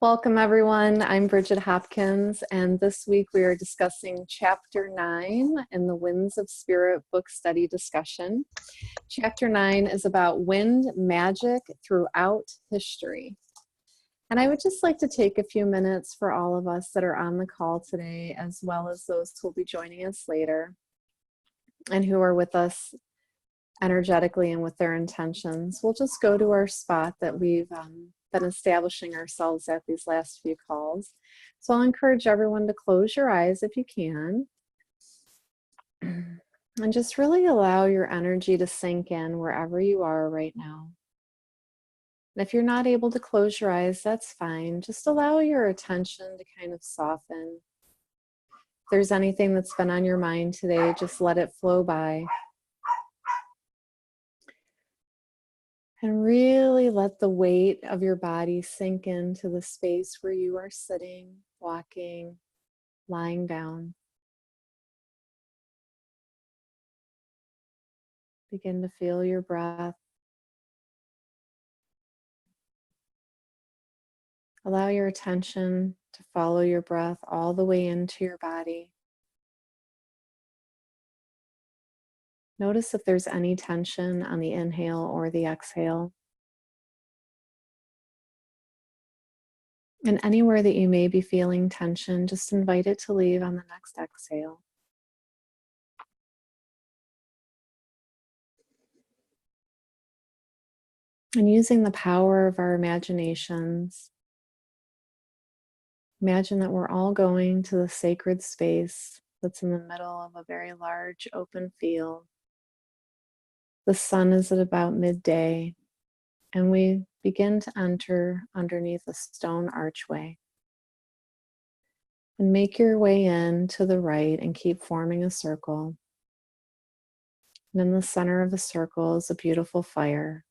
Welcome everyone, I'm Brigid Hopkins, and this week we are discussing Chapter 9 in the Winds of Spirit book study discussion. Chapter 9 is about wind magic throughout history. And I would just like to take a few minutes for all of us that are on the call today, as well as those who will be joining us later, and who are with us energetically and with their intentions. We'll just go to our spot that we've been establishing ourselves at these last few calls. So I'll encourage everyone to close your eyes if you can. And just really allow your energy to sink in wherever you are right now. And if you're not able to close your eyes, that's fine. Just allow your attention to kind of soften. If there's anything that's been on your mind today, just let it flow by. And really let the weight of your body sink into the space where you are sitting, walking, lying down. Begin to feel your breath. Allow your attention to follow your breath all the way into your body. Notice if there's any tension on the inhale or the exhale. And anywhere that you may be feeling tension, just invite it to leave on the next exhale. And using the power of our imaginations, imagine that we're all going to the sacred space that's in the middle of a very large open field. The sun is at about midday, and we begin to enter underneath a stone archway. And make your way in to the right and keep forming a circle. And in the center of the circle is a beautiful fire.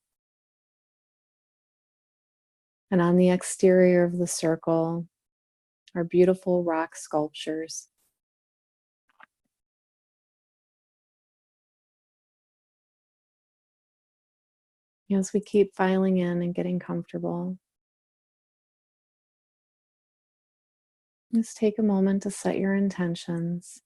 And on the exterior of the circle are beautiful rock sculptures. As we keep filing in and getting comfortable, just take a moment to set your intentions.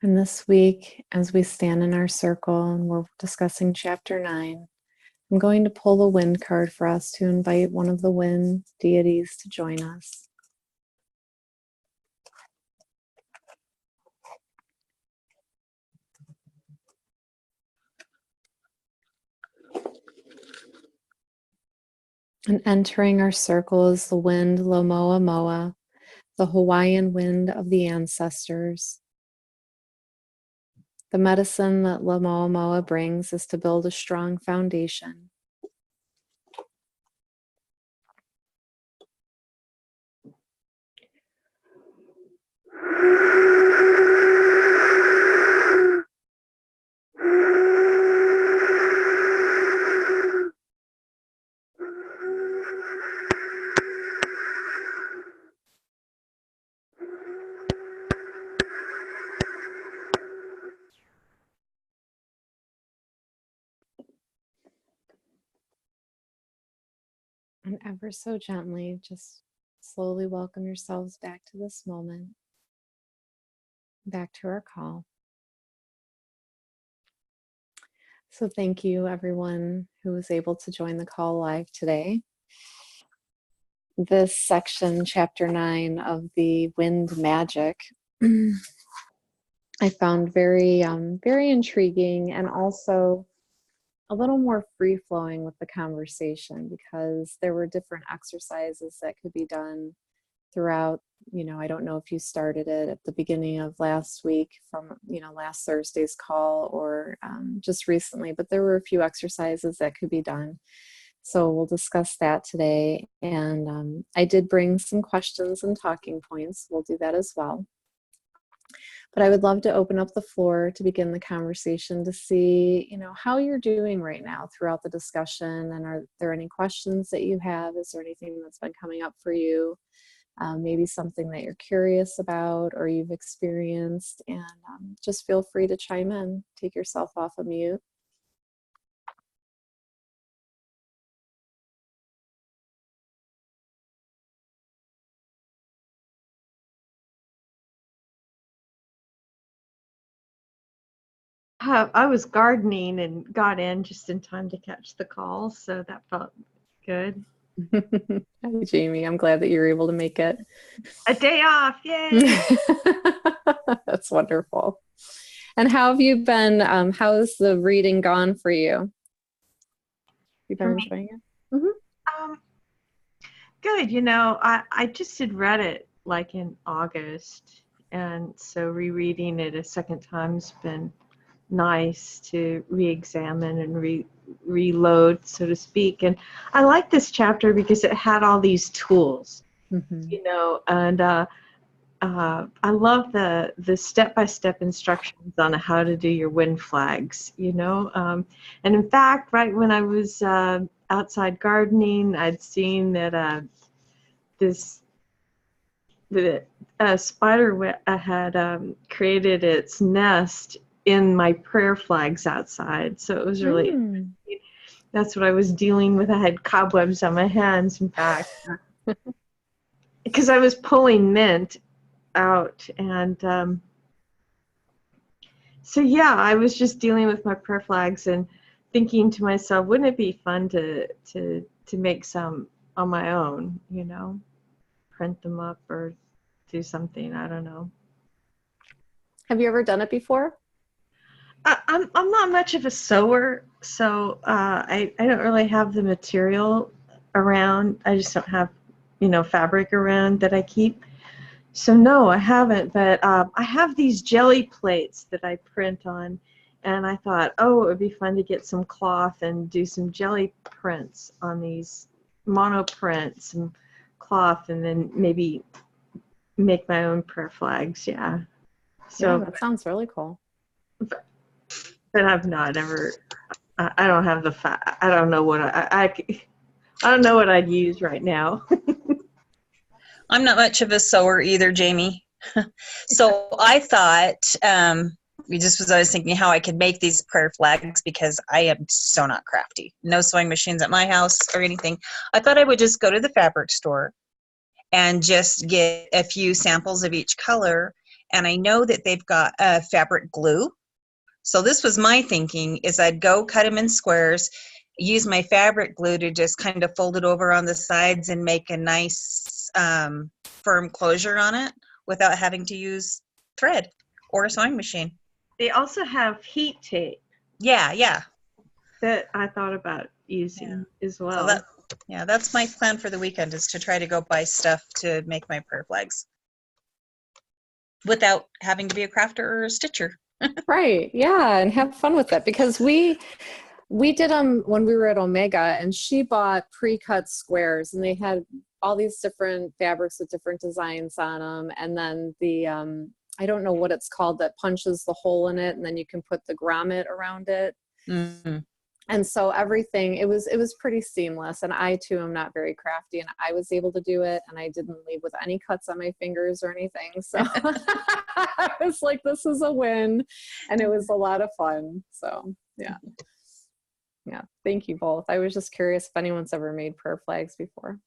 And this week, as we stand in our circle and we're discussing Chapter 9, I'm going to pull the wind card for us to invite one of the wind deities to join us. And entering our circle is the wind Lomoa Moa, the Hawaiian wind of the ancestors. The medicine that Lomoa Moa brings is to build a strong foundation. And ever so gently, just slowly welcome yourselves back to this moment, back to our call. So thank you everyone who was able to join the call live today. This section, Chapter 9 of the Wind Magic, I found very intriguing, and also a little more free-flowing with the conversation, because there were different exercises that could be done throughout. I don't know if you started it at the beginning of last week from, last Thursday's call, or just recently, but there were a few exercises that could be done. So we'll discuss that today. And I did bring some questions and talking points. We'll do that as well. But I would love to open up the floor to begin the conversation to see, how you're doing right now throughout the discussion. And are there any questions that you have? Is there anything that's been coming up for you? Maybe something that you're curious about or you've experienced. And just feel free to chime in. Take yourself off of mute. I was gardening and got in just in time to catch the call, so that felt good. Hi, Jamie. I'm glad that you were able to make it. A day off, yay! That's wonderful. And how have you been? How's the reading gone for you? You've been enjoying it? Mm-hmm. Good. I just had read it like in August, and so rereading it a second time's been nice to re-examine and reload, so to speak. And I like this chapter because it had all these tools, and I love the step-by-step instructions on how to do your wind flags, and in fact, right when I was outside gardening, I'd seen that the spider had created its nest in my prayer flags outside, so it was really that's what I was dealing with. I had cobwebs on my hands, in fact, because I was pulling mint out, and so yeah, I was just dealing with my prayer flags and thinking to myself, wouldn't it be fun to make some on my own, print them up or do something, I don't know. Have you ever done it before? I'm not much of a sewer, so I don't really have the material around. I just don't have, fabric around that I keep. So no, I haven't, but I have these jelly plates that I print on, and I thought, oh, it would be fun to get some cloth and do some jelly prints on these monoprints, some cloth, and then maybe make my own prayer flags. Yeah. So yeah, that sounds really cool. But I've not ever. I don't have I don't know what I don't know what I'd use right now. I'm not much of a sewer either, Jamie. So I thought, I was thinking how I could make these prayer flags because I am so not crafty. No sewing machines at my house or anything. I thought I would just go to the fabric store and just get a few samples of each color. And I know that they've got fabric glue. So this was my thinking, is I'd go cut them in squares, use my fabric glue to just kind of fold it over on the sides and make a nice firm closure on it without having to use thread or a sewing machine. They also have heat tape. Yeah. That I thought about using as well. So that's my plan for the weekend, is to try to go buy stuff to make my prayer flags without having to be a crafter or a stitcher. Right. Yeah. And have fun with it, because we did them when we were at Omega, and she bought pre-cut squares, and they had all these different fabrics with different designs on them. And then the, I don't know what it's called, that punches the hole in it, and then you can put the grommet around it. Mm-hmm. And so everything, it was pretty seamless. And I too am not very crafty, and I was able to do it, and I didn't leave with any cuts on my fingers or anything. So I was like, this is a win. And it was a lot of fun. So yeah. Thank you both. I was just curious if anyone's ever made prayer flags before.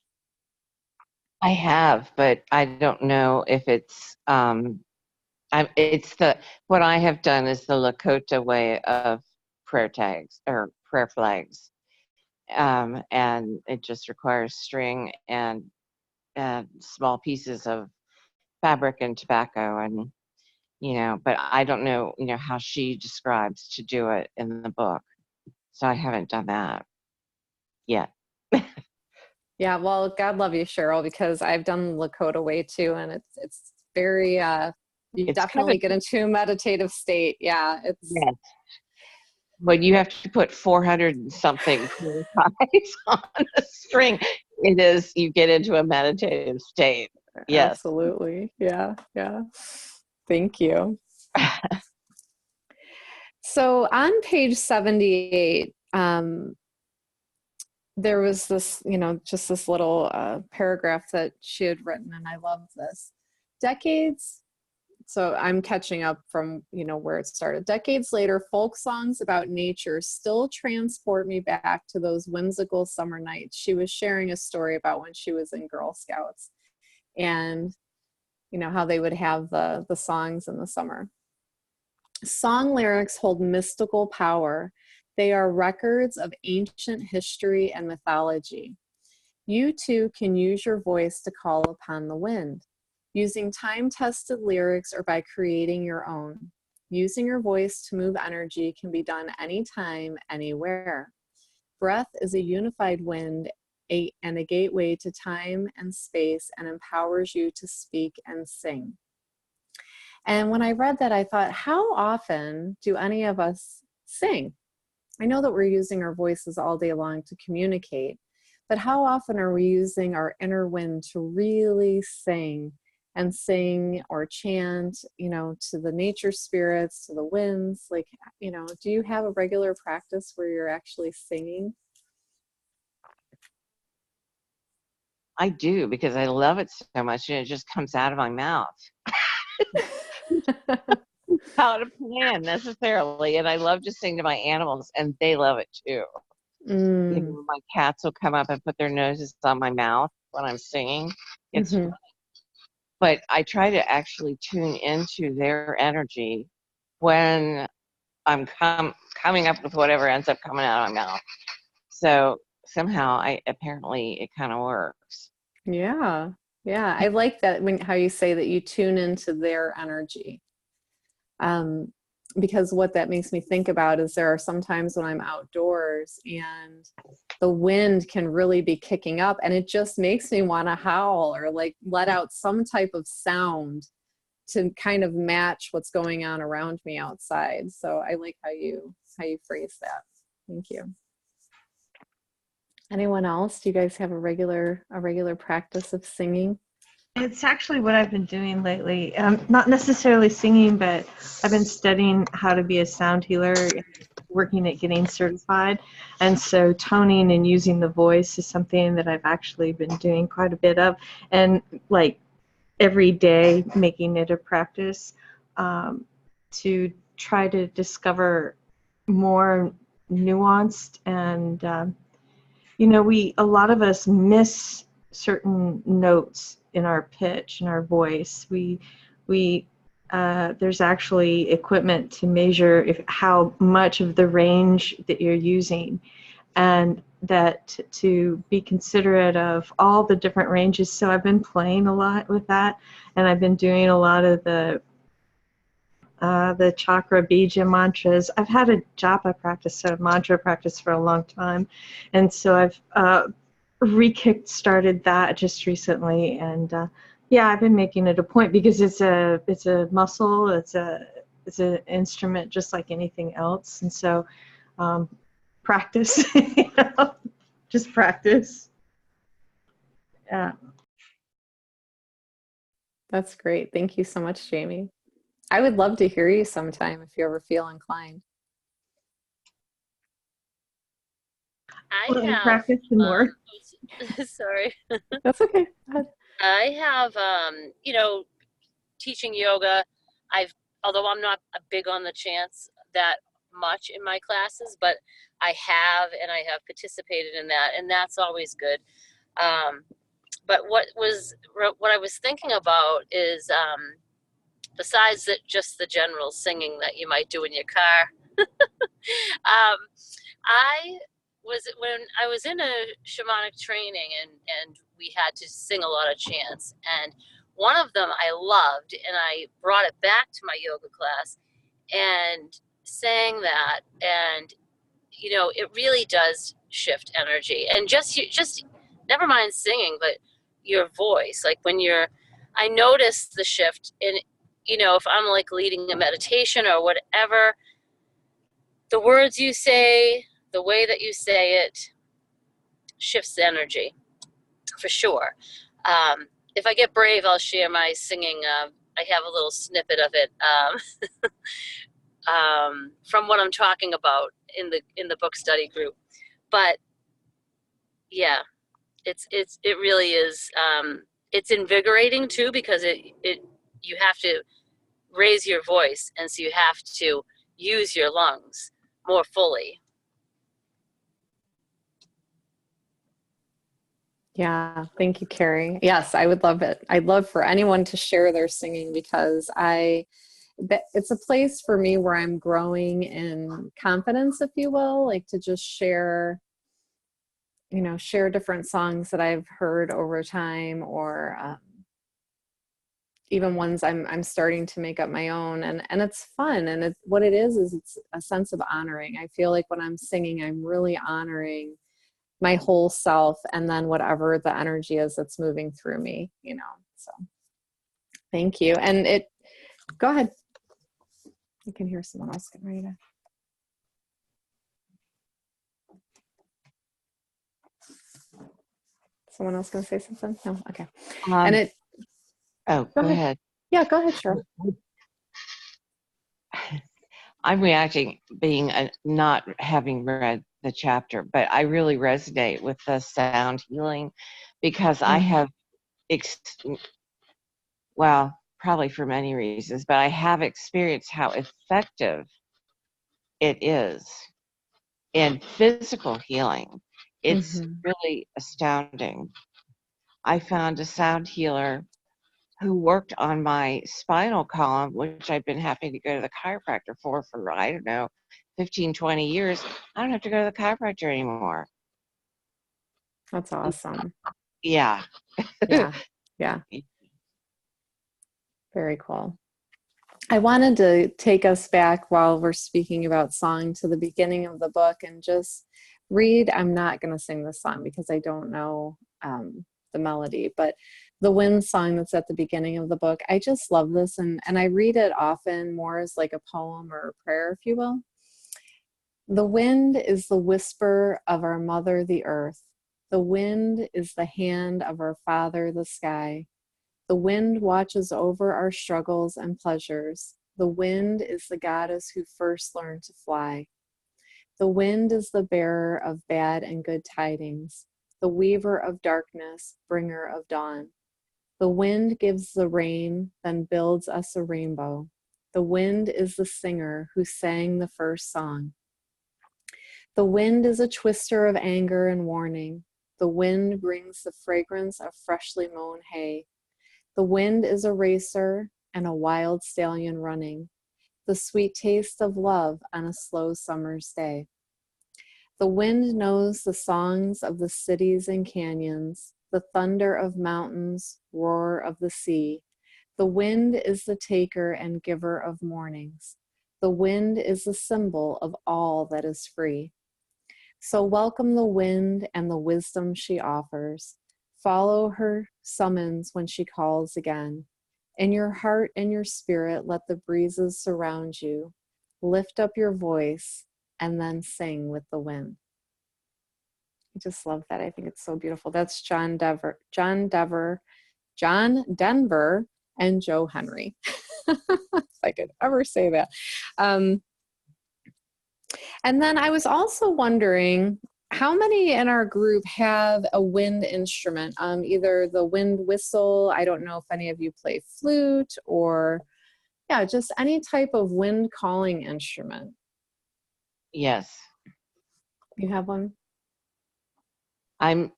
I have, but I don't know if it's what I have done is the Lakota way of prayer tags or prayer flags, and it just requires string and small pieces of fabric and tobacco, and but I don't know how she describes to do it in the book, so I haven't done that yet. Yeah, well, God love you, Cheryl, because I've done Lakota way too, and it's very you definitely get into a meditative state. Yeah, it's yes. But you have to put 400 and something on a string. You get into a meditative state. Yes. Absolutely. Yeah. Thank you. So on page 78, there was this, just this little paragraph that she had written, and I love this. Decades, so I'm catching up from, where it started. Decades later, folk songs about nature still transport me back to those whimsical summer nights. She was sharing a story about when she was in Girl Scouts, and, how they would have the songs in the summer. Song lyrics hold mystical power. They are records of ancient history and mythology. You too can use your voice to call upon the wind, using time-tested lyrics or by creating your own. Using your voice to move energy can be done anytime, anywhere. Breath is a unified wind and a gateway to time and space, and empowers you to speak and sing. And when I read that, I thought, how often do any of us sing? I know that we're using our voices all day long to communicate, but how often are we using our inner wind to really sing or chant, to the nature spirits, to the winds? Like, do you have a regular practice where you're actually singing? I do, because I love it so much and it just comes out of my mouth. How to plan necessarily, and I love to sing to my animals, and they love it too. My cats will come up and put their noses on my mouth when I'm singing. It's funny. But I try to actually tune into their energy when I'm coming up with whatever ends up coming out of my mouth. So somehow apparently it kind of works. Yeah. I like that how you say that you tune into their energy. Because what that makes me think about is there are some times when I'm outdoors and the wind can really be kicking up, and it just makes me want to howl or like let out some type of sound to kind of match what's going on around me outside. So I like how you phrase that. Thank you. Anyone else? Do you guys have a regular practice of singing? It's actually what I've been doing lately. Not necessarily singing, but I've been studying how to be a sound healer, working at getting certified. And so toning and using the voice is something that I've actually been doing quite a bit of. And like every day making it a practice to try to discover more nuanced and, a lot of us miss certain notes in our pitch, in our voice. There's actually equipment to measure how much of the range that you're using, and that to be considerate of all the different ranges. So I've been playing a lot with that, and I've been doing a lot of the chakra bija mantras. I've had a japa practice, so mantra practice for a long time, and so I've re-kick-started that just recently, and I've been making it a point because it's a muscle, it's an instrument just like anything else, and so practice, just practice. Yeah. That's great. Thank you so much, Jamie. I would love to hear you sometime if you ever feel inclined. I have practice more. Sorry. That's okay. Go ahead. I have, teaching yoga. Although I'm not big on the chants that much in my classes, but I have participated in that, and that's always good. But what I was thinking about is, besides just the general singing that you might do in your car, when I was in a shamanic training, and we had to sing a lot of chants, and one of them I loved, and I brought it back to my yoga class and sang that, and it really does shift energy, and just never mind singing, but your voice, like I notice the shift in, if I'm like leading a meditation or whatever, the words you say, the way that you say it shifts the energy for sure. If I get brave, I'll share my singing I have a little snippet of it from what I'm talking about in the book study group. But yeah, it really is. It's invigorating too, because you have to raise your voice, and so you have to use your lungs more fully. Yeah, thank you, Carrie. Yes, I would love it. I'd love for anyone to share their singing, because it's a place for me where I'm growing in confidence, if you will, like to just share, share different songs that I've heard over time, or even ones I'm starting to make up my own, and it's fun. And what it is it's a sense of honoring. I feel like when I'm singing, I'm really honoring my whole self, and then whatever the energy is that's moving through me, so thank you. And go ahead. You can hear someone else getting ready to. Someone else going to say something? No? Okay. And go ahead. Yeah, go ahead, Cheryl. I'm reacting, being not having read the chapter, but I really resonate with the sound healing, because I have, well, probably for many reasons, but I have experienced how effective it is in physical healing. It's really astounding. I found a sound healer who worked on my spinal column, which I've been having to go to the chiropractor for, I don't know, 15, 20 years. I don't have to go to the chiropractor anymore. That's awesome. Yeah. Yeah. Very cool. I wanted to take us back, while we're speaking about song, to the beginning of the book and just read. I'm not going to sing the song because I don't know the melody, but the wind song that's at the beginning of the book, I just love this. And I read it often more as like a poem or a prayer, if you will. The wind is the whisper of our mother, the earth. The wind is the hand of our father, the sky. The wind watches over our struggles and pleasures. The wind is the goddess who first learned to fly. The wind is the bearer of bad and good tidings, the weaver of darkness, bringer of dawn. The wind gives the rain, then builds us a rainbow. The wind is the singer who sang the first song. The wind is a twister of anger and warning. The wind brings the fragrance of freshly mown hay. The wind is a racer and a wild stallion running, the sweet taste of love on a slow summer's day. The wind knows the songs of the cities and canyons, the thunder of mountains, roar of the sea. The wind is the taker and giver of mornings. The wind is the symbol of all that is free. So welcome the wind and the wisdom she offers. Follow her summons when she calls again. In your heart and your spirit, let the breezes surround you. Lift up your voice and then sing with the wind. I just love that. I think it's so beautiful. That's John Denver, and Joe Henry. If I could ever say that. And then I was also wondering, how many in our group have a wind instrument? Either the wind whistle, I don't know if any of you play flute, or just any type of wind calling instrument. Yes. You have one? I'm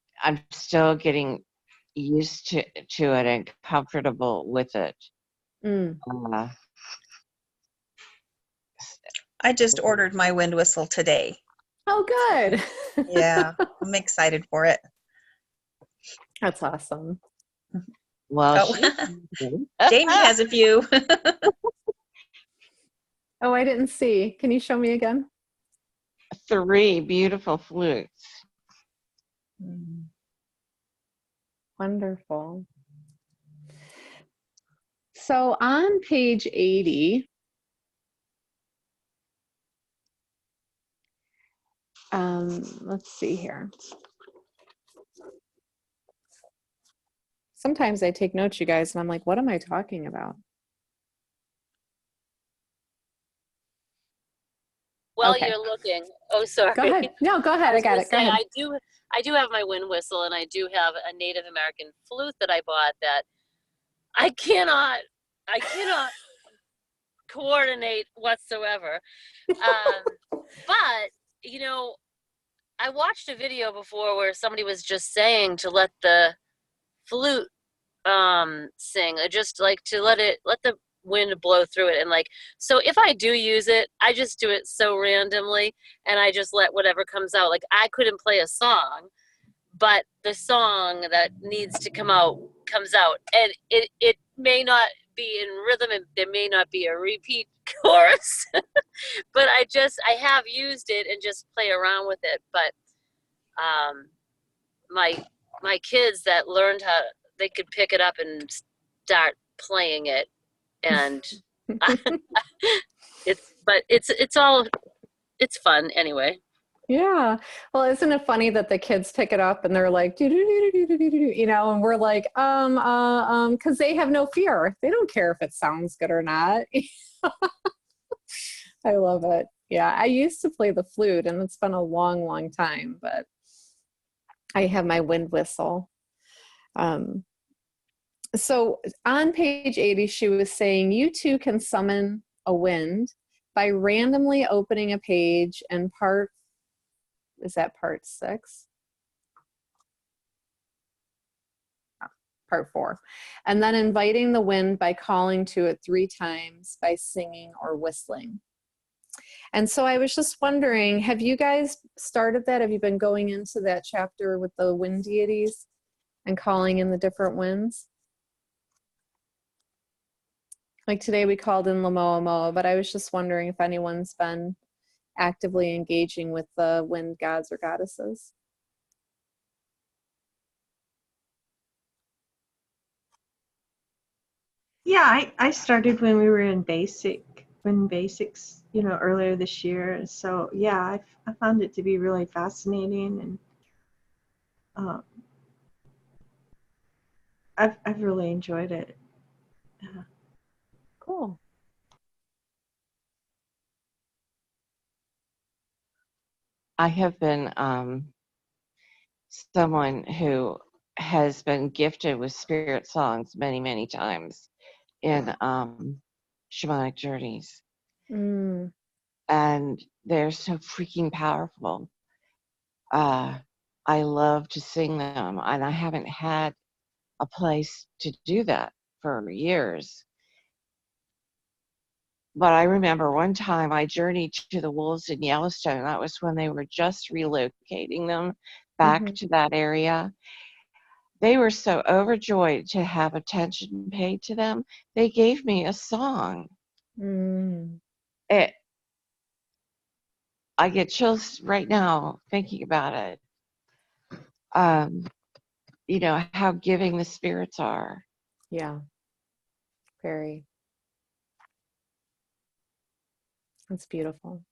still getting used to it and comfortable with it. I just ordered my wind whistle today. Oh, good. Yeah, I'm excited for it. That's awesome. Well, Jamie has a few. Oh, I didn't see. Can you show me again? 3 beautiful flutes. Wonderful. So on page 80, let's see here. Sometimes I take notes, you guys, and I'm like, what am I talking about? while Okay. you're looking, oh, sorry. Go ahead. No, go ahead. I was got gonna it. Go say, ahead. I do have my wind whistle, and I do have a Native American flute that I bought that I cannot coordinate whatsoever. But, you know, I watched a video before where somebody was just saying to let the flute sing, just like to let the wind blow through it. And like, so if I do use it, I just do it so randomly, and I just let whatever comes out. Like, I couldn't play a song, but the song that needs to come out comes out, and it may not be in rhythm, and there may not be a repeat chorus, but I have used it and just play around with it. But my kids that learned how, they could pick it up and start playing it, and it's fun anyway. Yeah. Well, isn't it funny that the kids pick it up and they're like, do, do, do, do, do, do, do, you know, and we're like, because they have no fear. They don't care if it sounds good or not. I love it. Yeah. I used to play the flute, and it's been a long, long time, but I have my wind whistle. So on page 80, she was saying, you too can summon a wind by randomly opening a page and is that part 6? Oh, part 4. And then inviting the wind by calling to it 3 times by singing or whistling. And so I was just wondering, have you guys started that? Have you been going into that chapter with the wind deities and calling in the different winds? Like today we called in Lamoa, but I was just wondering if anyone's been actively engaging with the wind gods or goddesses. Yeah, I started when we were in basics, you know, earlier this year. So yeah, I found it to be really fascinating, and I've really enjoyed it. Cool. I have been someone who has been gifted with spirit songs many, many times in shamanic journeys. Mm. And they're so freaking powerful. I love to sing them, and I haven't had a place to do that for years. But I remember one time I journeyed to the wolves in Yellowstone. That was when they were just relocating them back Mm-hmm. to that area. They were so overjoyed to have attention paid to them. They gave me a song. Mm. I get chills right now thinking about it. You know, how giving the spirits are. Yeah, very. That's beautiful.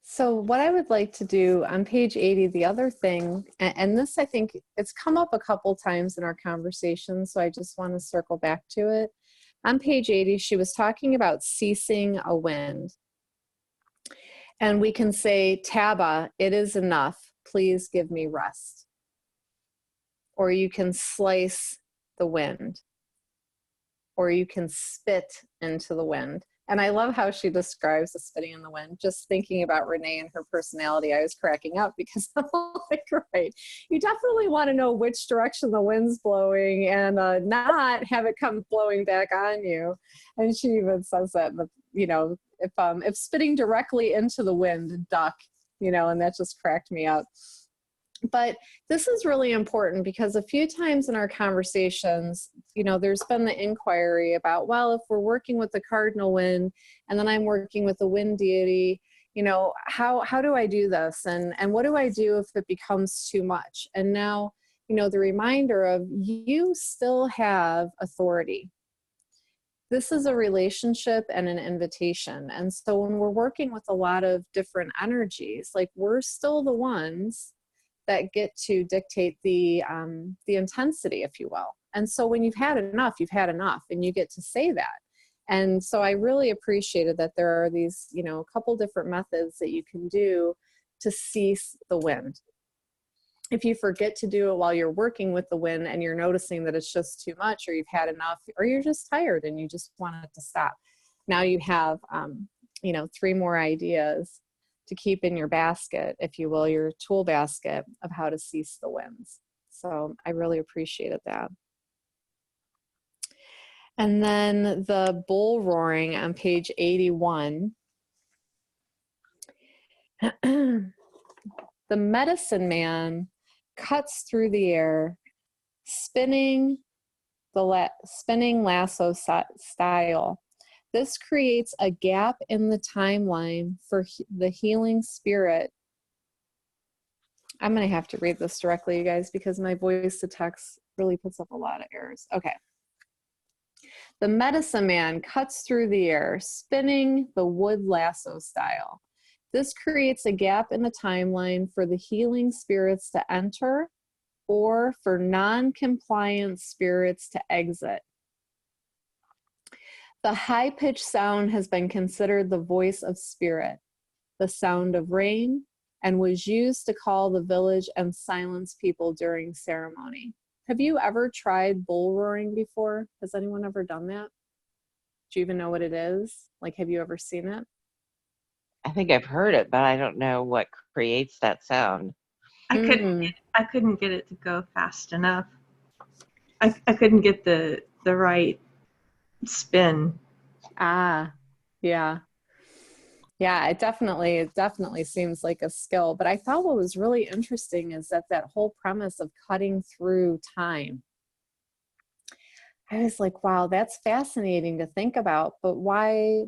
So what I would like to do on page 80, the other thing, and this I think it's come up a couple times in our conversation, so I just want to circle back to it. On page 80, she was talking about ceasing a wind. And we can say, Taba, it is enough. Please give me rest. Or you can slice the wind. Or you can spit into the wind. And I love how she describes the spitting in the wind. Just thinking about Renee and her personality, I was cracking up because I'm like, right, you definitely want to know which direction the wind's blowing and not have it come blowing back on you. And she even says that, you know, if spitting directly into the wind, duck, you know, and that just cracked me up. But this is really important because a few times in our conversations, you know, there's been the inquiry about, well, if we're working with the cardinal wind and then I'm working with the wind deity, you know, how do I do this? And what do I do if it becomes too much? And now, you know, the reminder of you still have authority. This is a relationship and an invitation. And so when we're working with a lot of different energies, like we're still the ones that get to dictate the intensity, if you will. And so when you've had enough, you've had enough, and you get to say that. And so I really appreciated that there are these, you know, a couple different methods that you can do to cease the wind. If you forget to do it while you're working with the wind and you're noticing that it's just too much, or you've had enough, or you're just tired and you just want it to stop, now you have, you know, 3 more ideas to keep in your basket, if you will, your tool basket of how to cease the winds. So I really appreciated that. And then the bull roaring on page 81. The medicine man cuts through the air, spinning lasso style. This creates a gap in the timeline for the healing spirit. I'm going to have to read this directly, you guys, because my voice to text really puts up a lot of errors. Okay. The medicine man cuts through the air, spinning the wood lasso style. This creates a gap in the timeline for the healing spirits to enter or for non-compliant spirits to exit. The high-pitched sound has been considered the voice of spirit, the sound of rain, and was used to call the village and silence people during ceremony. Have you ever tried bull roaring before? Has anyone ever done that? Do you even know what it is? Like, have you ever seen it? I think I've heard it, but I don't know what creates that sound. I couldn't get it to go fast enough. I couldn't get the right spin. Yeah. Yeah, it definitely seems like a skill. But I thought what was really interesting is that whole premise of cutting through time. I was like, wow, that's fascinating to think about. But why?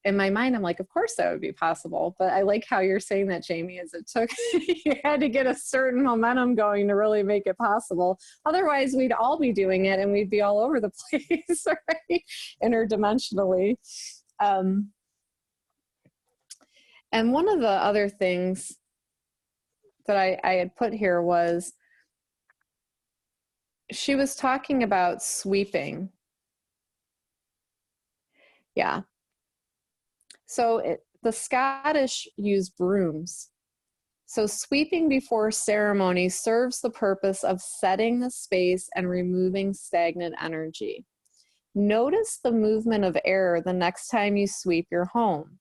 In my mind, I'm like, of course that would be possible. But I like how you're saying that, Jamie, is it took, you had to get a certain momentum going to really make it possible. Otherwise, we'd all be doing it and we'd be all over the place, right? Interdimensionally. And one of the other things that I had put here was, she was talking about sweeping. Yeah. So the Scottish use brooms. So sweeping before ceremony serves the purpose of setting the space and removing stagnant energy. Notice the movement of air the next time you sweep your home.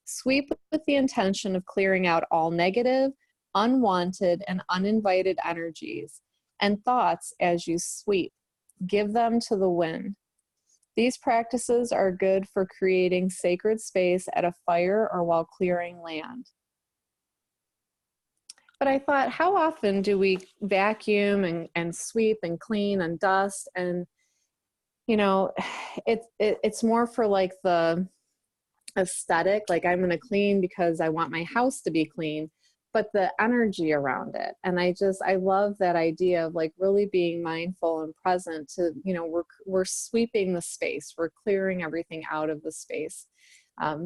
Sweep with the intention of clearing out all negative, unwanted, and uninvited energies and thoughts as you sweep. Give them to the wind. These practices are good for creating sacred space at a fire or while clearing land. But I thought, how often do we vacuum and sweep and clean and dust? And, you know, it's more for like the aesthetic, like I'm going to clean because I want my house to be clean, but the energy around it. And I love that idea of like really being mindful and present to, you know, we're sweeping the space, we're clearing everything out of the space.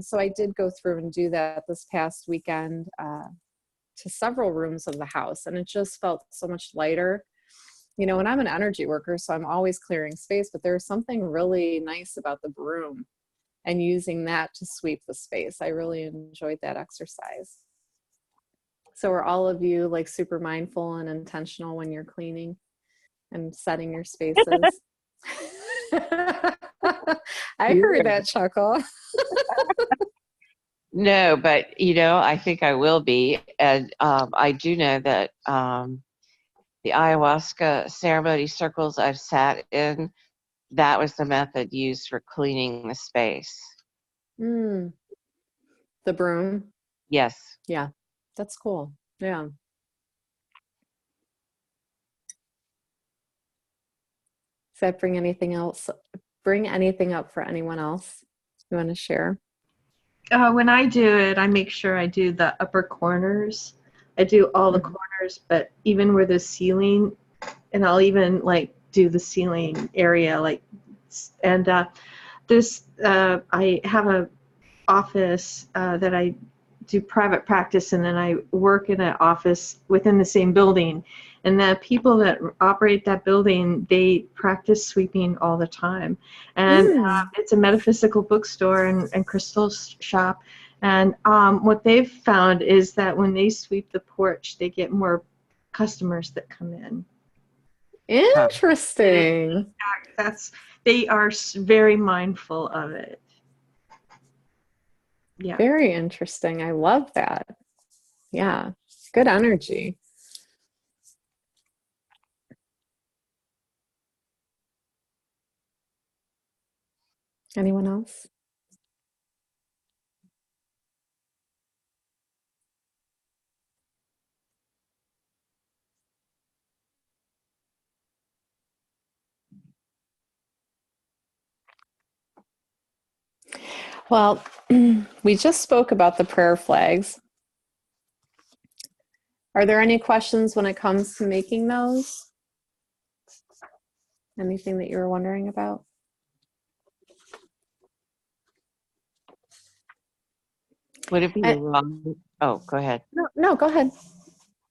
So I did go through and do that this past weekend to several rooms of the house, and it just felt so much lighter. You know, and I'm an energy worker, so I'm always clearing space, but there's something really nice about the broom and using that to sweep the space. I really enjoyed that exercise. So are all of you like super mindful and intentional when you're cleaning and setting your spaces? I heard that chuckle. No, but you know, I think I will be. And I do know that the ayahuasca ceremony circles I've sat in, that was the method used for cleaning the space. The broom? Yes. Yeah, that's cool. Yeah. Does that bring anything up for anyone else you want to share? When I do it, I make sure I do the upper corners. I do all the corners, but even where the ceiling, and I'll even like do the ceiling area, like, and I have a office that I do private practice, and then I work in an office within the same building. And the people that operate that building, they practice sweeping all the time. And it's a metaphysical bookstore and crystal shop. And what they've found is that when they sweep the porch, they get more customers that come in. Interesting. They are very mindful of it. Yeah. Very interesting. I love that. Yeah. Good energy. Anyone else? Well, we just spoke about the prayer flags. Are there any questions when it comes to making those? Anything that you were wondering about? Would it be wrong? Oh, go ahead. No, go ahead.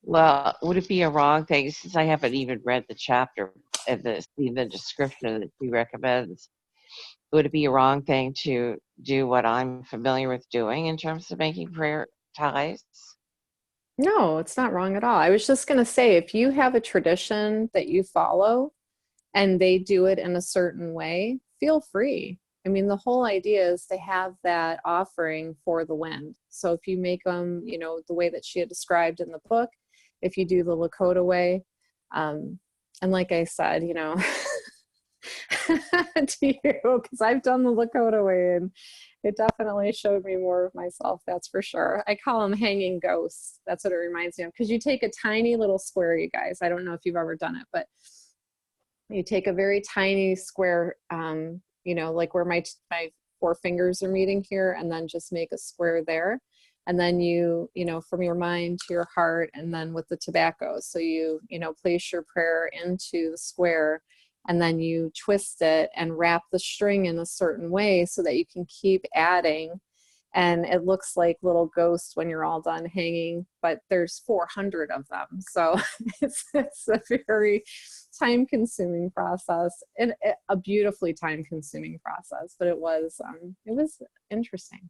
Well, would it be a wrong thing, since I haven't even read the chapter and the description that she recommends, would it be a wrong thing to do what I'm familiar with doing in terms of making prayer ties? No, it's not wrong at all. I was just going to say, if you have a tradition that you follow and they do it in a certain way, feel free. I mean, the whole idea is to have that offering for the wind. So if you make them, you know, the way that she had described in the book, if you do the Lakota way, and like I said, you know, to you, because I've done the Lakota way and it definitely showed me more of myself, that's for sure. I call them hanging ghosts. That's what it reminds me of. Because you take a tiny little square, you guys. I don't know if you've ever done it, but you take a very tiny square, you know, like where my four fingers are meeting here, and then just make a square there. And then you know, from your mind to your heart, and then with the tobacco. So you know, place your prayer into the square, and then you twist it and wrap the string in a certain way so that you can keep adding. And it looks like little ghosts when you're all done hanging, but there's 400 of them. So it's a very time-consuming process, and a beautifully time-consuming process, but it was interesting.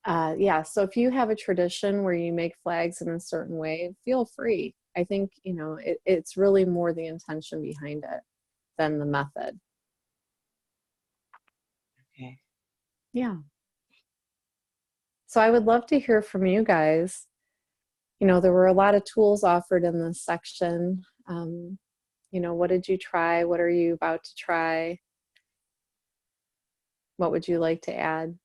Yeah, so if you have a tradition where you make flags in a certain way, feel free. I think, you know, it's really more the intention behind it than the method. Okay. Yeah. So I would love to hear from you guys. You know, there were a lot of tools offered in this section. You know, what did you try? What are you about to try? What would you like to add?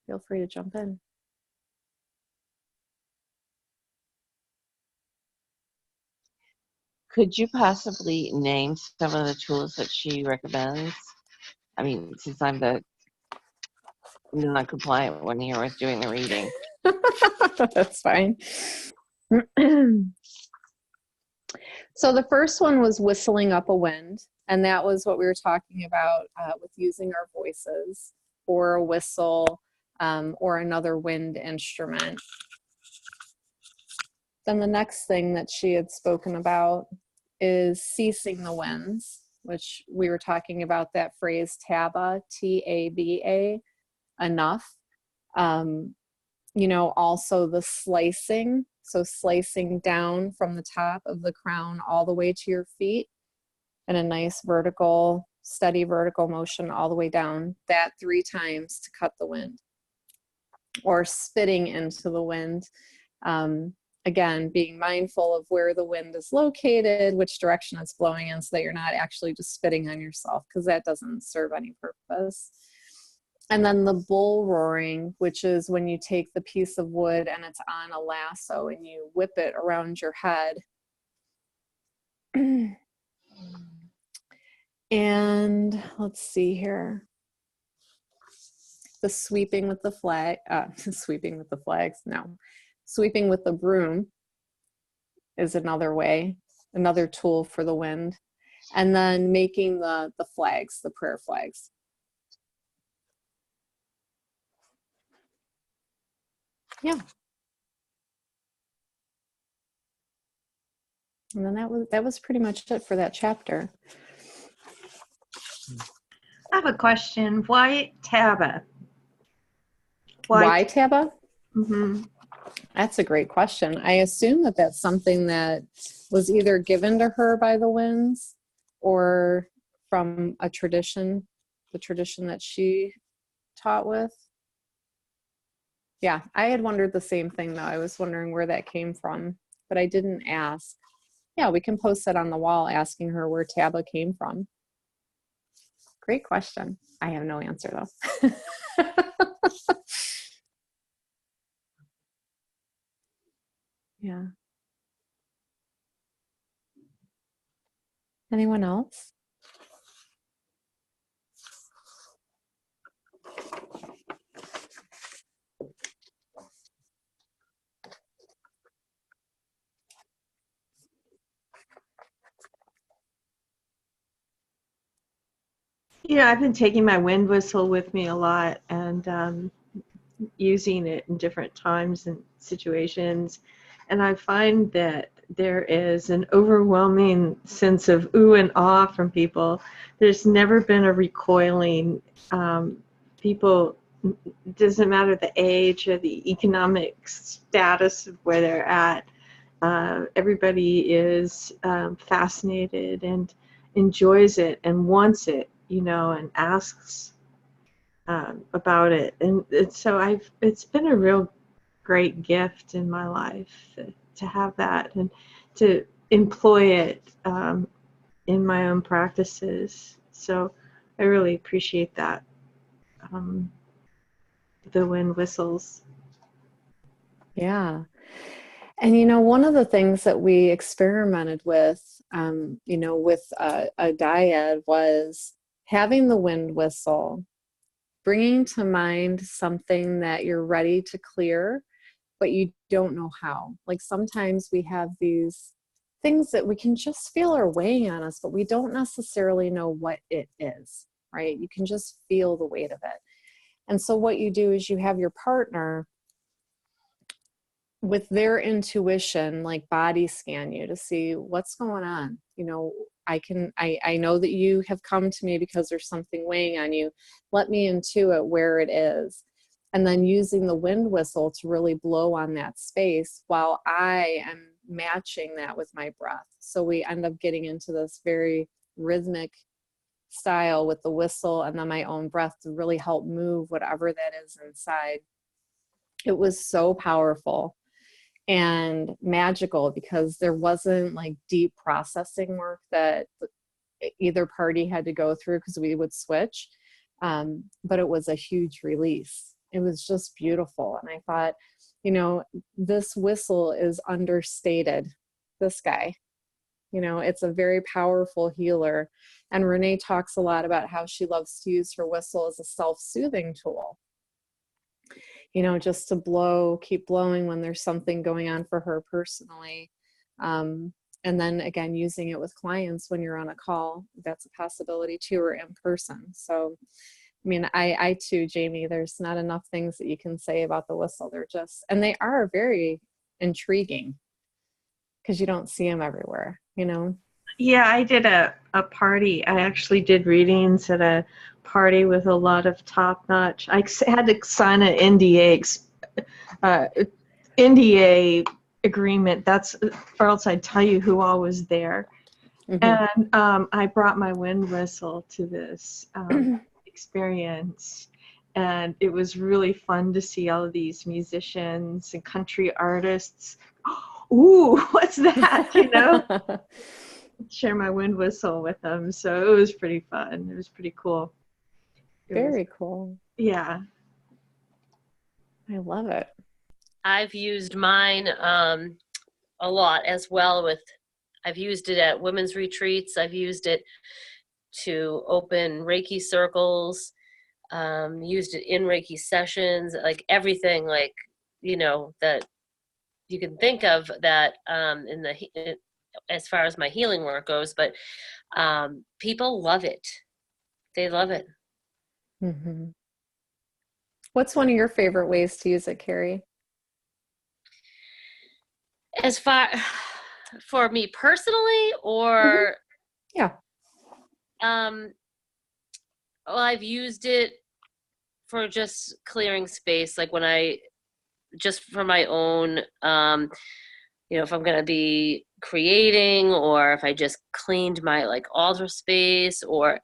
Feel free to jump in. Could you possibly name some of the tools that she recommends? I mean, since I'm the non-compliant one here with doing the reading. That's fine. So the first one was whistling up a wind, and that was what we were talking about with using our voices, or a whistle, or another wind instrument. Then the next thing that she had spoken about is ceasing the winds, which we were talking about that phrase TABA, T-A-B-A, enough. You know, also the slicing, so slicing down from the top of the crown all the way to your feet in a nice vertical, steady vertical motion all the way down, that 3 times to cut the wind. Or spitting into the wind. Again, being mindful of where the wind is located, which direction it's blowing in, so that you're not actually just spitting on yourself, because that doesn't serve any purpose. And then the bull roaring, which is when you take the piece of wood and it's on a lasso and you whip it around your head. And let's see here. The sweeping with the flag, sweeping with the flags, no. Sweeping with the broom is another way, another tool for the wind. And then making the flags, the prayer flags. Yeah. And then that was pretty much it for that chapter. I have a question. Why Taba? Why Taba? Mm-hmm. That's a great question. I assume that that's something that was either given to her by the winds or from a tradition, the tradition that she taught with. Yeah, I had wondered the same thing though. I was wondering where that came from, but I didn't ask. Yeah, we can post that on the wall asking her where Taba came from. Great question. I have no answer though. Yeah. Anyone else? Yeah, I've been taking my wind whistle with me a lot and using it in different times and situations. And I find that there is an overwhelming sense of ooh and ah from people. There's never been a recoiling. People, it doesn't matter the age or the economic status of where they're at. Everybody is fascinated and enjoys it and wants it, and asks about it. And so it's been a real great gift in my life to have that and to employ it in my own practices. So I really appreciate that. The wind whistles. Yeah. And one of the things that we experimented with, with a dyad was having the wind whistle, bringing to mind something that you're ready to clear, but you don't know how. Like sometimes we have these things that we can just feel are weighing on us, but we don't necessarily know what it is, right? You can just feel the weight of it. And so what you do is you have your partner with their intuition, like body scan you to see what's going on. I know that you have come to me because there's something weighing on you. Let me intuit where it is. And then using the wind whistle to really blow on that space while I am matching that with my breath. So we end up getting into this very rhythmic style with the whistle and then my own breath to really help move whatever that is inside. It was so powerful and magical because there wasn't like deep processing work that either party had to go through because we would switch. But it was a huge release. It was just beautiful. And I thought, this whistle is understated. This guy, it's a very powerful healer. And Renee talks a lot about how she loves to use her whistle as a self-soothing tool. Just to keep blowing when there's something going on for her personally. And then again, using it with clients when you're on a call, that's a possibility too, or in person. So, I too, Jamie, there's not enough things that you can say about the whistle. And they are very intriguing because you don't see them everywhere, Yeah, I did a party. I actually did readings at a party with a lot of top-notch. I had to sign an uh, NDA agreement. Or else I'd tell you who all was there. Mm-hmm. And I brought my wind whistle to this experience. And it was really fun to see all of these musicians and country artists. Ooh, what's that? Share my wind whistle with them. So it was pretty fun. It was pretty cool. Very cool. Yeah. I love it. I've used mine a lot as well. I've used it at women's retreats. I've used it to open Reiki circles. Used it in Reiki sessions. Like everything, that you can think of that as far as my healing work goes. But people love it. They love it. Mm-hmm. What's one of your favorite ways to use it, Carrie? As far for me personally, or Yeah. well, I've used it for just clearing space, like when I just for my own, if I'm gonna be creating, or if I just cleaned my like altar space, or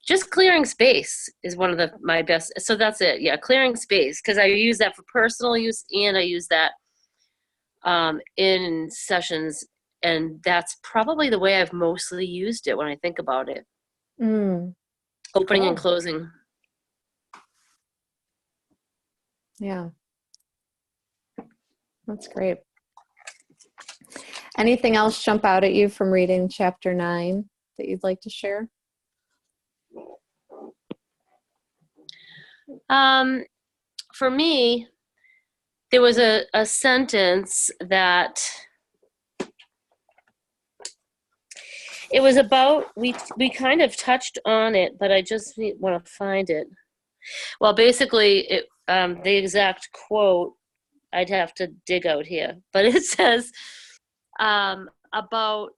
just clearing space is one of my best. So that's it. Yeah, clearing space, because I use that for personal use, and I use that in sessions, and that's probably the way I've mostly used it when I think about it. Opening and Cool. closing. Yeah. That's great. Anything else jump out at you from reading chapter 9 that you'd like to share? For me, there was a sentence that it was about, we kind of touched on it, but I just want to find it. Well, basically, the exact quote I'd have to dig out here, but it says about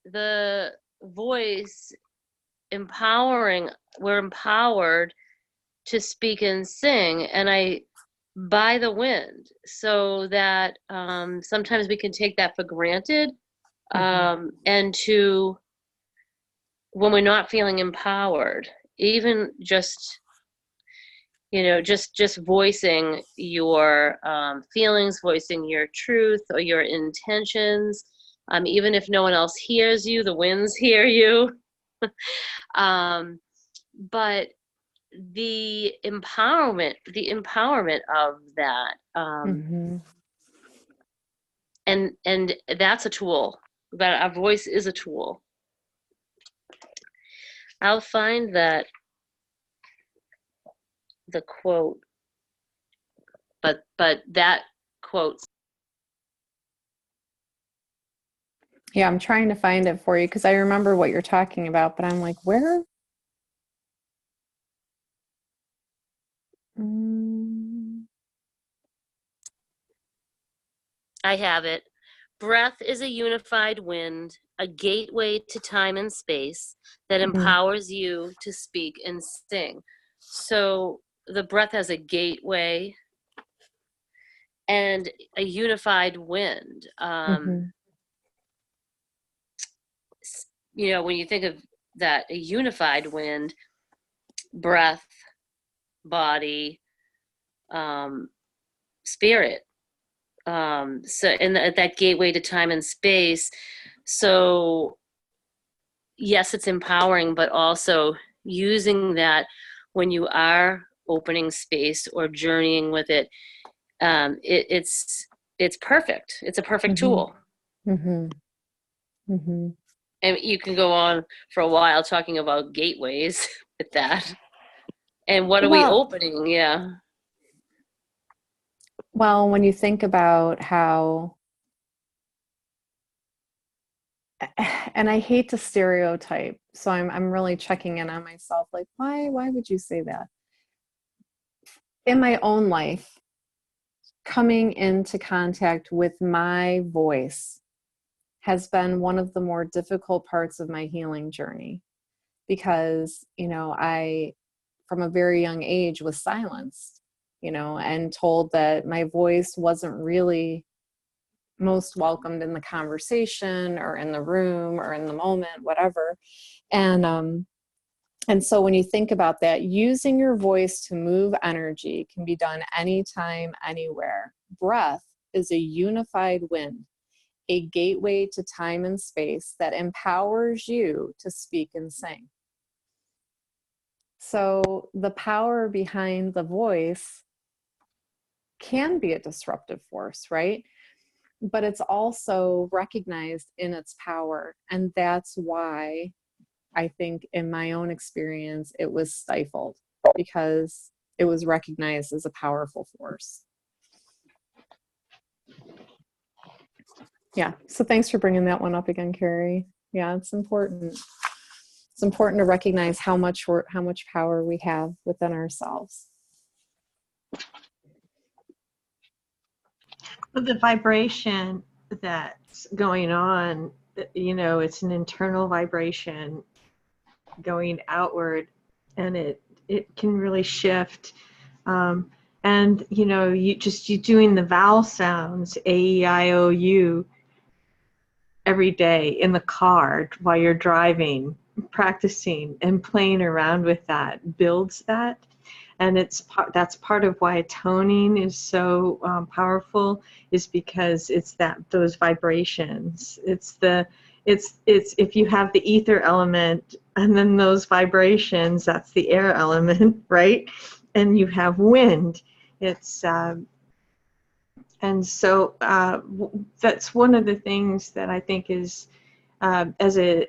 the voice empowering, we're empowered to speak and sing, and by the wind, so that sometimes we can take that for granted, and when we're not feeling empowered, even just just voicing your feelings, voicing your truth or your intentions, even if no one else hears you, the winds hear you. But the empowerment of that, and that's a tool. That our voice is a tool. I'll find the quote, but that quote. Yeah, I'm trying to find it for you because I remember what you're talking about, but I'm like, where? I have it. Breath is a unified wind, a gateway to time and space that empowers you to speak and sing. So the breath has a gateway and a unified wind. When you think of that, a unified wind, breath, body, spirit. So in that gateway to time and space. So yes, it's empowering, but also using that when you are opening space or journeying with it, it's perfect. It's a perfect tool. And you can go on for a while talking about gateways with that. And what are we opening? Yeah. Well, when you think about how, and I hate to stereotype, so I'm really checking in on myself, like, why would you say that? In my own life, coming into contact with my voice has been one of the more difficult parts of my healing journey, because, I, from a very young age, was silenced, and told that my voice wasn't really most welcomed in the conversation or in the room or in the moment, whatever. And so when you think about that, using your voice to move energy can be done anytime, anywhere. Breath is a unified wind, a gateway to time and space that empowers you to speak and sing. So the power behind the voice can be a disruptive force, right? But it's also recognized in its power. And that's why I think in my own experience, it was stifled, because it was recognized as a powerful force. Yeah. So thanks for bringing that one up again, Carrie. Yeah, it's important. It's important to recognize how much power we have within ourselves. The vibration that's going on, you know, it's an internal vibration going outward, and it can really shift. And you know, you doing the vowel sounds, A-E-I-O-U, every day in the car while you're driving, practicing and playing around with that builds that. And that's part of why toning is so powerful, is because it's those vibrations. It's if you have the ether element and then those vibrations, that's the air element, right? And you have wind. And so that's one of the things that I think is, as a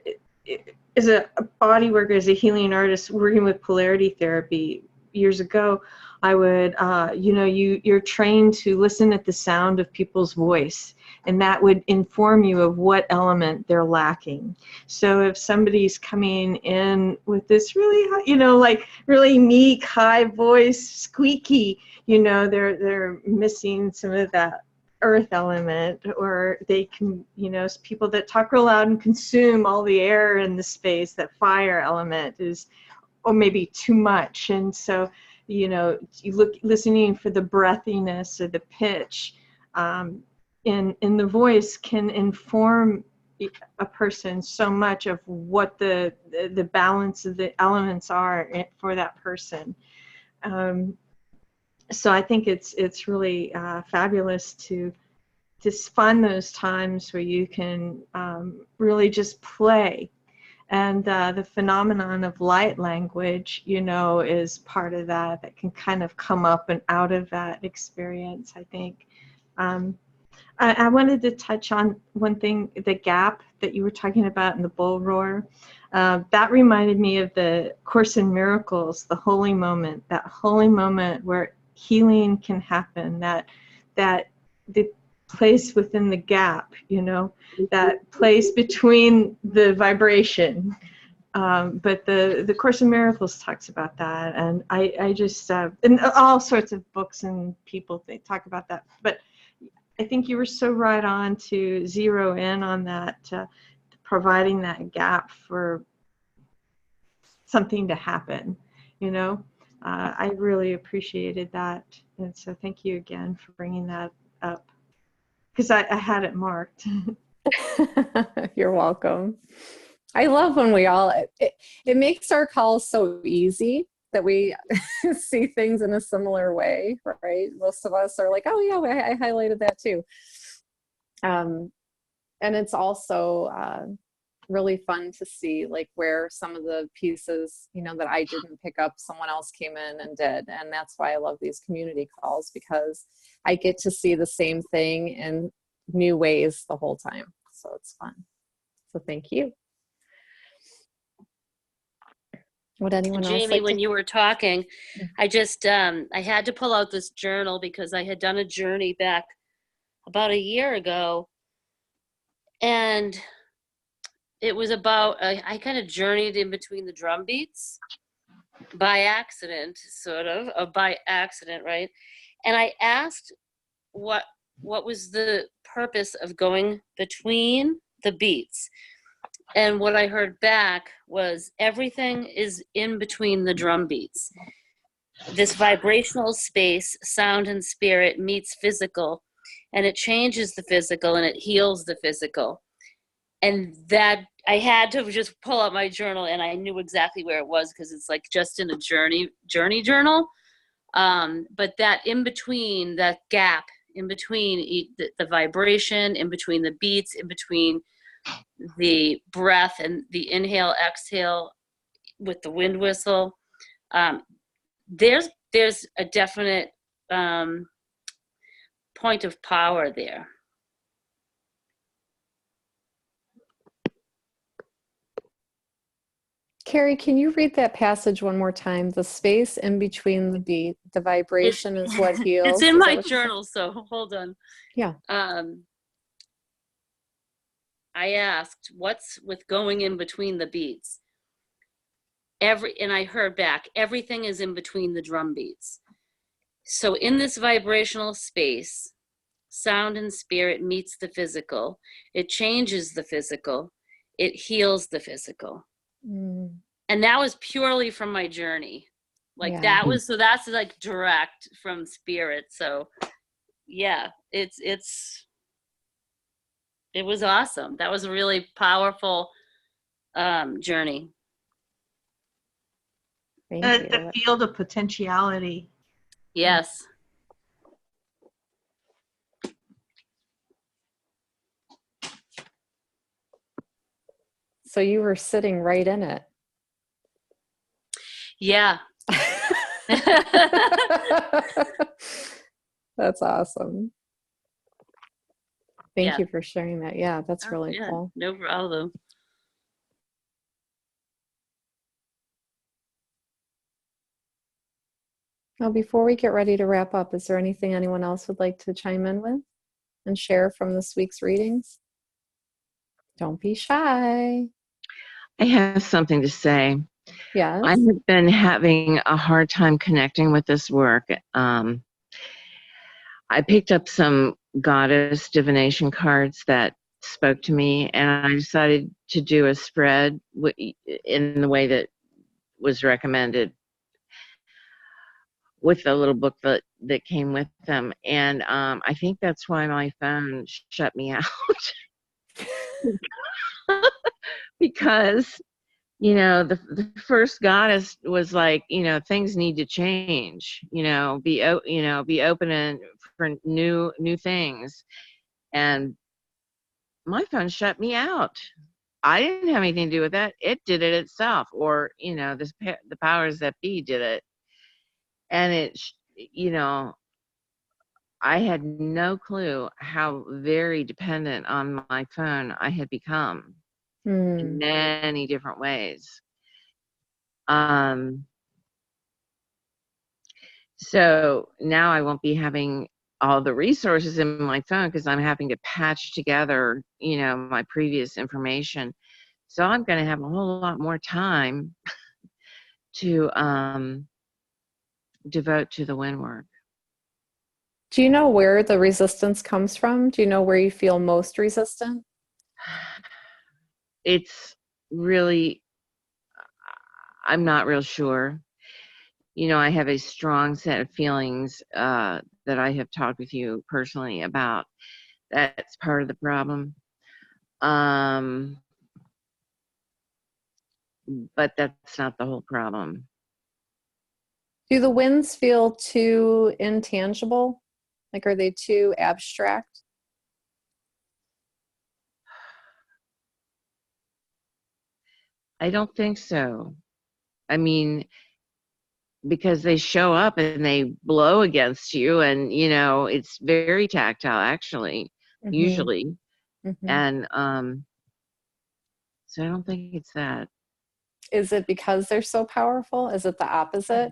body worker, as a healing artist working with polarity therapy years ago, I would, you know, you're trained to listen at the sound of people's voice, and that would inform you of what element they're lacking. So if somebody's coming in with this really high, you know, like really meek, high voice, squeaky, you know, they're missing some of that earth element. Or they can, you know, people that talk real loud and consume all the air in the space, that fire element is, or maybe too much. And so, you know, listening for the breathiness or the pitch in the voice can inform a person so much of what the balance of the elements are for that person. So I think it's really fabulous to find those times where you can really just play. And the phenomenon of light language, you know, is part of that can kind of come up and out of that experience, I think. I wanted to touch on one thing, the gap that you were talking about in the bull roar. That reminded me of the Course in Miracles, the holy moment, that holy moment where healing can happen, that the place within the gap, you know, that place between the vibration. But the Course in Miracles talks about that, and I just and all sorts of books and people, they talk about that. But I think you were so right on to zero in on that, providing that gap for something to happen, you know. I really appreciated that, and so thank you again for bringing that up, because I had it marked. You're welcome. I love when we all, it makes our calls so easy that we see things in a similar way, right? Most of us are like, oh yeah, I highlighted that too. And it's also really fun to see like where some of the pieces, you know, that I didn't pick up, someone else came in and did. And that's why I love these community calls, because I get to see the same thing in new ways the whole time. So it's fun. So thank you. Would anyone else Jamie, like when to... you were talking, I just, I had to pull out this journal because I had done a journey back about a year ago. And it was about, I kind of journeyed in between the drum beats by accident, sort of, or by accident, right? And I asked what was the purpose of going between the beats. And what I heard back was everything is in between the drum beats. This vibrational space, sound and spirit meets physical, and it changes the physical and it heals the physical. And that, I had to just pull out my journal, and I knew exactly where it was, because it's like just in a journey journal. But that in between, that gap in between the vibration, in between the beats, in between the breath and the inhale, exhale with the wind whistle, there's a definite point of power there. Carrie, can you read that passage one more time? The space in between the beat, the vibration is what heals. It's in my journal, so hold on. Yeah. I asked, what's with going in between the beats? And I heard back, everything is in between the drum beats. So in this vibrational space, sound and spirit meets the physical. It changes the physical. It heals the physical. Mm. And that was purely from my journey. Like Yeah. that's like direct from spirit. So yeah, it was awesome. That was a really powerful journey. Thank The you. field of potentiality. Yes. So you were sitting right in it. Yeah. That's awesome. Thank Yeah. you for sharing that. Yeah, that's really Yeah, cool. no problem. Now, before we get ready to wrap up, is there anything anyone else would like to chime in with and share from this week's readings? Don't be shy. I have something to say. Yes. I have been having a hard time connecting with this work. I picked up some goddess divination cards that spoke to me, and I decided to do a spread in the way that was recommended with the little book that came with them. And I think that's why my phone shut me out. Because the first goddess was like, things need to change, be open for new things. And my phone shut me out. I didn't have anything to do with that. It did it itself, or the powers that be did it. And I had no clue how very dependent on my phone I had become in many different ways. So now I won't be having all the resources in my phone because I'm having to patch together, my previous information. So I'm going to have a whole lot more time to devote to the wind work. Do you know where the resistance comes from? Do you know where you feel most resistant? It's really, I'm not real sure. I have a strong set of feelings that I have talked with you personally about. That's part of the problem. But that's not the whole problem. Do the winds feel too intangible? Like, are they too abstract? I don't think so. I mean, because they show up and they blow against you, and it's very tactile actually, usually. And so I don't think it's that. Is it because they're so powerful? Is it the opposite?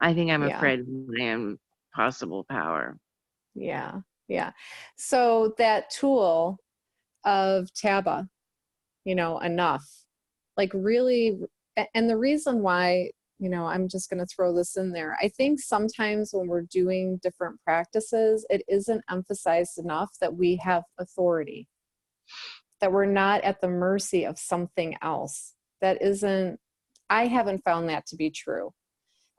I think I'm Yeah. afraid of my own possible power. Yeah. So that tool of Taba, enough, like really, and the reason why, I'm just going to throw this in there. I think sometimes when we're doing different practices, it isn't emphasized enough that we have authority, that we're not at the mercy of something else. I haven't found that to be true.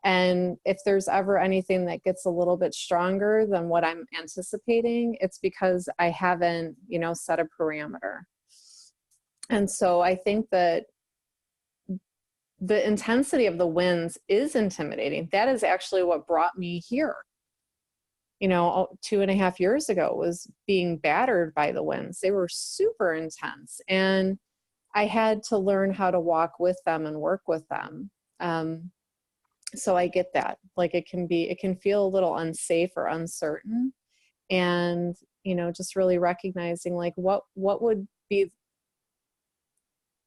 And if there's ever anything that gets a little bit stronger than what I'm anticipating, it's because I haven't, set a parameter. And so I think that the intensity of the winds is intimidating. That is actually what brought me here. 2.5 years ago was being battered by the winds. They were super intense. And I had to learn how to walk with them and work with them. So I get that. Like it can feel a little unsafe or uncertain. And, just really recognizing like what would be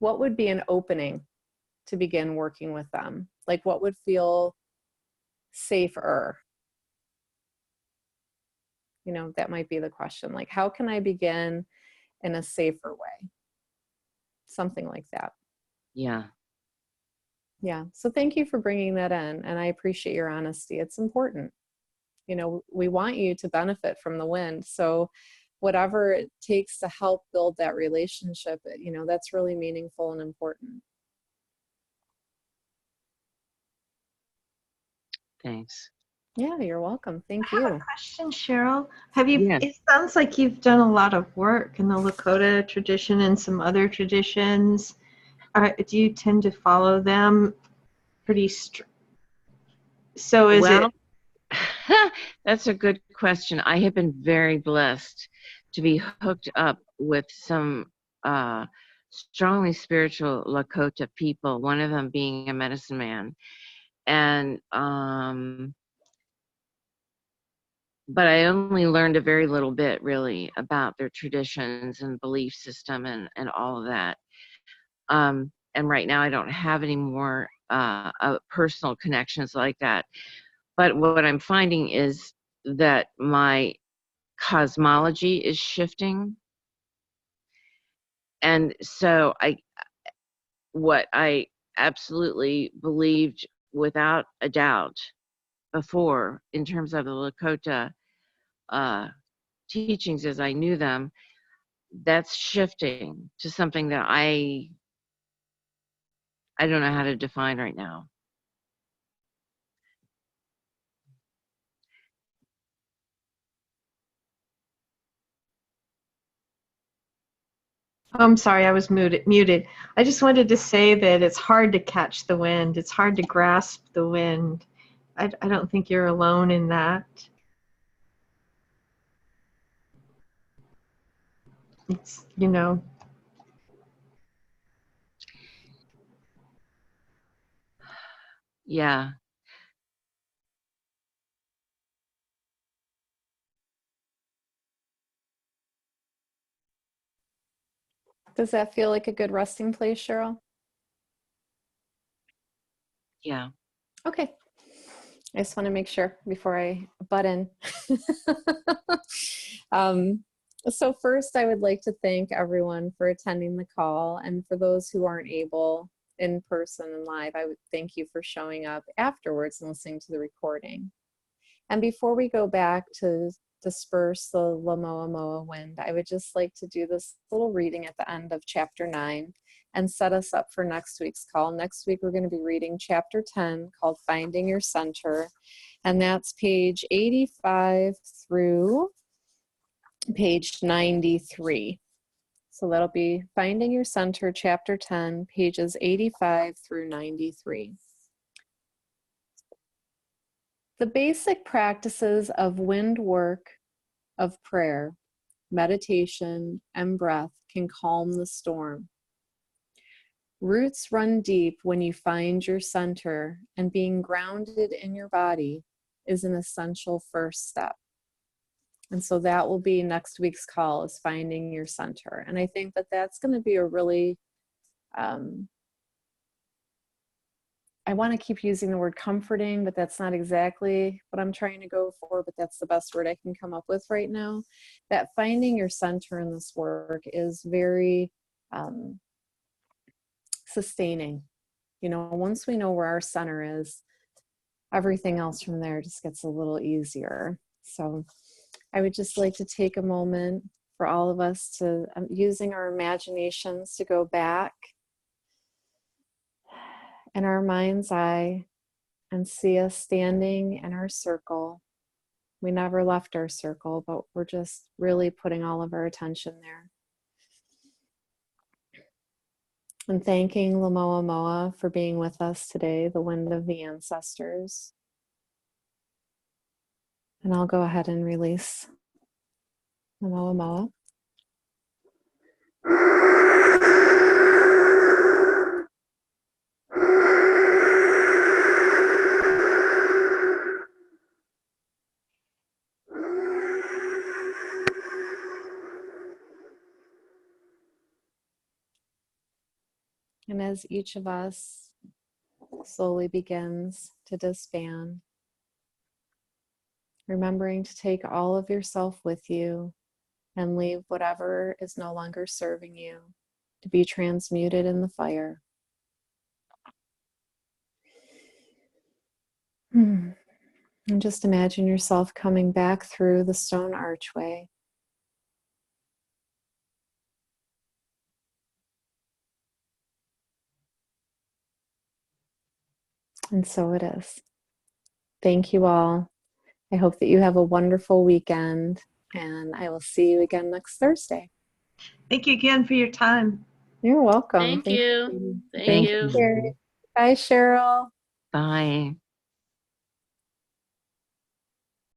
an opening to begin working with them? Like what would feel safer? That might be the question. Like, how can I begin in a safer way? Something like that. Yeah. Yeah. So thank you for bringing that in. And I appreciate your honesty. It's important. You know, we want you to benefit from the wind. So whatever it takes to help build that relationship, you know, that's really meaningful and important. Thanks. Yeah, you're welcome. Thank I have you. a question, Cheryl. Have you? Yes. It sounds like you've done a lot of work in the Lakota tradition and some other traditions. Do you tend to follow them pretty So is Well, it? that's a good question. I have been very blessed to be hooked up with some strongly spiritual Lakota people, one of them being a medicine man. And but I only learned a very little bit really about their traditions and belief system and all of that. And right now I don't have any more personal connections like that. But what I'm finding is that my cosmology is shifting. And so what I absolutely believed without a doubt before in terms of the Lakota uh, teachings as I knew them, that's shifting to something that I don't know how to define right now. Oh, I'm sorry, I was muted. I just wanted to say that it's hard to catch the wind. It's hard to grasp the wind. I don't think you're alone in that. It's, you know, Yeah. Does that feel like a good resting place, Cheryl? Yeah. Okay. I just want to make sure before I butt in. um, so first, I would like to thank everyone for attending the call, and for those who aren't able in person and live, I would thank you for showing up afterwards and listening to the recording. And before we go back to disperse the Lamoa wind, I would just like to do this little reading at the end of chapter 9 and set us up for next week's call. Next week, we're going to be reading chapter 10 called Finding Your Center, and that's page 85 through page 93. So that'll be Finding Your Center, chapter 10, pages 85 through 93. The basic practices of wind work, of prayer, meditation, and breath can calm the storm. Roots run deep when you find your center, and being grounded in your body is an essential first step. And so that will be next week's call, is finding your center. And I think that that's going to be a really, I want to keep using the word comforting, but that's not exactly what I'm trying to go for, but that's the best word I can come up with right now. That finding your center in this work is very sustaining. You know, once we know where our center is, everything else from there just gets a little easier. So I would just like to take a moment for all of us to, using our imaginations, to go back in our mind's eye and see us standing in our circle. We never left our circle, but we're just really putting all of our attention there. And thanking Lamoa for being with us today, the wind of the ancestors. And I'll go ahead and release Lamoa. And as each of us slowly begins to disband, remembering to take all of yourself with you and leave whatever is no longer serving you to be transmuted in the fire. And just imagine yourself coming back through the stone archway. And so it is. Thank you all. I hope that you have a wonderful weekend, and I will see you again next Thursday. Thank you again for your time. You're welcome. Thank you. Katie. Thank Thank you. you, Carrie. Bye, Cheryl. Bye.